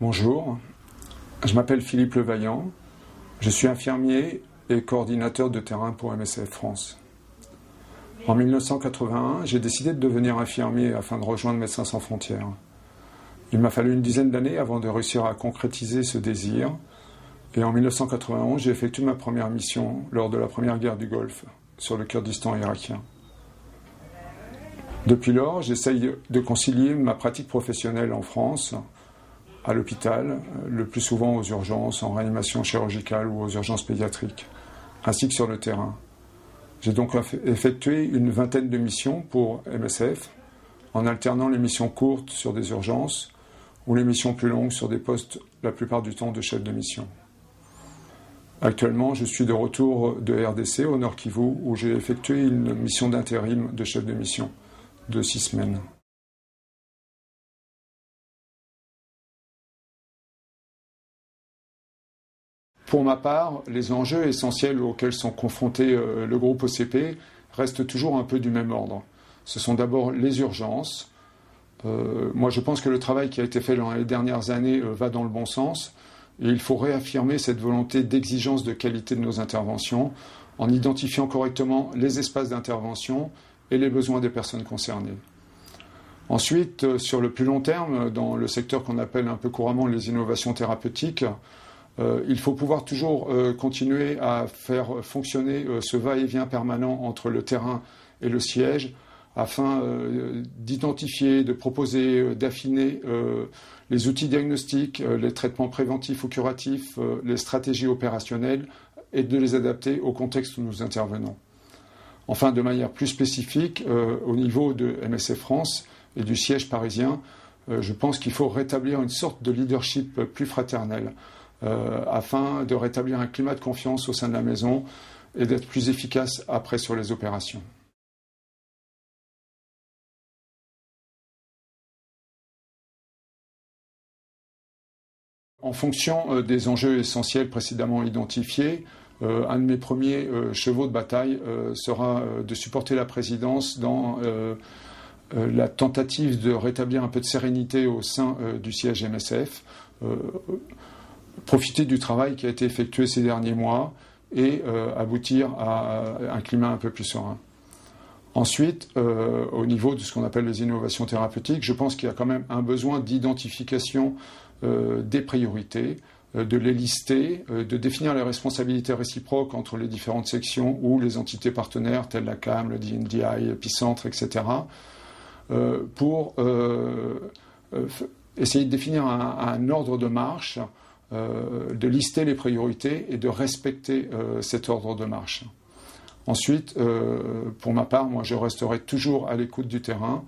Bonjour, je m'appelle Philippe Levaillant, je suis infirmier et coordinateur de terrain pour MSF France. En 1981, j'ai décidé de devenir infirmier afin de rejoindre Médecins sans frontières. Il m'a fallu une dizaine d'années avant de réussir à concrétiser ce désir, et en 1991, j'ai effectué ma première mission lors de la première guerre du Golfe, sur le Kurdistan irakien. Depuis lors, j'essaye de concilier ma pratique professionnelle en France, à l'hôpital, le plus souvent aux urgences, en réanimation chirurgicale ou aux urgences pédiatriques, ainsi que sur le terrain. J'ai donc effectué une vingtaine de missions pour MSF, en alternant les missions courtes sur des urgences ou les missions plus longues sur des postes, la plupart du temps, de chef de mission. Actuellement, je suis de retour de RDC au Nord Kivu, où j'ai effectué une mission d'intérim de chef de mission de 6 semaines. Pour ma part, les enjeux essentiels auxquels sont confrontés le groupe OCP restent toujours un peu du même ordre. Ce sont d'abord les urgences. Moi, je pense que le travail qui a été fait dans les dernières années va dans le bon sens. Et il faut réaffirmer cette volonté d'exigence de qualité de nos interventions en identifiant correctement les espaces d'intervention et les besoins des personnes concernées. Ensuite, sur le plus long terme, dans le secteur qu'on appelle un peu couramment les innovations thérapeutiques, il faut pouvoir toujours continuer à faire fonctionner ce va-et-vient permanent entre le terrain et le siège afin d'identifier, de proposer, d'affiner les outils diagnostiques, les traitements préventifs ou curatifs, les stratégies opérationnelles et de les adapter au contexte où nous intervenons. Enfin, de manière plus spécifique, au niveau de MSF France et du siège parisien, je pense qu'il faut rétablir une sorte de leadership plus fraternel afin de rétablir un climat de confiance au sein de la maison et d'être plus efficace après sur les opérations. En fonction des enjeux essentiels précédemment identifiés, un de mes premiers chevaux de bataille sera de supporter la présidence dans la tentative de rétablir un peu de sérénité au sein du siège MSF, profiter du travail qui a été effectué ces derniers mois et aboutir à un climat un peu plus serein. Ensuite, au niveau de ce qu'on appelle les innovations thérapeutiques, je pense qu'il y a quand même un besoin d'identification des priorités, de les lister, de définir les responsabilités réciproques entre les différentes sections ou les entités partenaires telles la CAM, le DNDi, Epicentre, etc. Pour essayer de définir un ordre de marche, de lister les priorités et de respecter cet ordre de marche. Ensuite, pour ma part, moi je resterai toujours à l'écoute du terrain,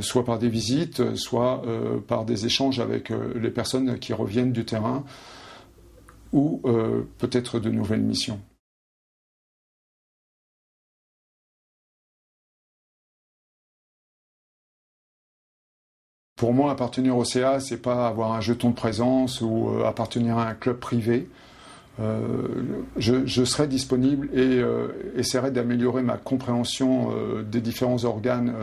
soit par des visites, soit par des échanges avec les personnes qui reviennent du terrain, ou peut-être de nouvelles missions. Pour moi, appartenir au CA, c'est pas avoir un jeton de présence ou appartenir à un club privé. Je serai disponible et essaierai d'améliorer ma compréhension des différents organes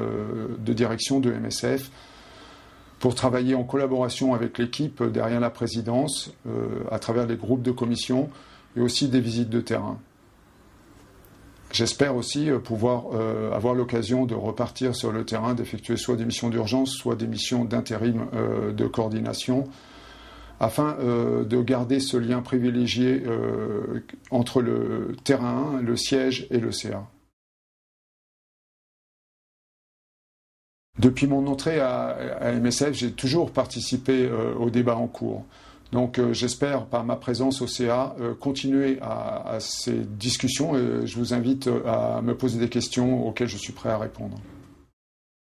de direction de MSF pour travailler en collaboration avec l'équipe derrière la présidence, à travers les groupes de commission et aussi des visites de terrain. J'espère aussi pouvoir avoir l'occasion de repartir sur le terrain, d'effectuer soit des missions d'urgence, soit des missions d'intérim de coordination, afin de garder ce lien privilégié entre le terrain, le siège et le CA. Depuis mon entrée à MSF, j'ai toujours participé au débat en cours. Donc j'espère, par ma présence au CA, continuer à ces discussions et je vous invite à me poser des questions auxquelles je suis prêt à répondre.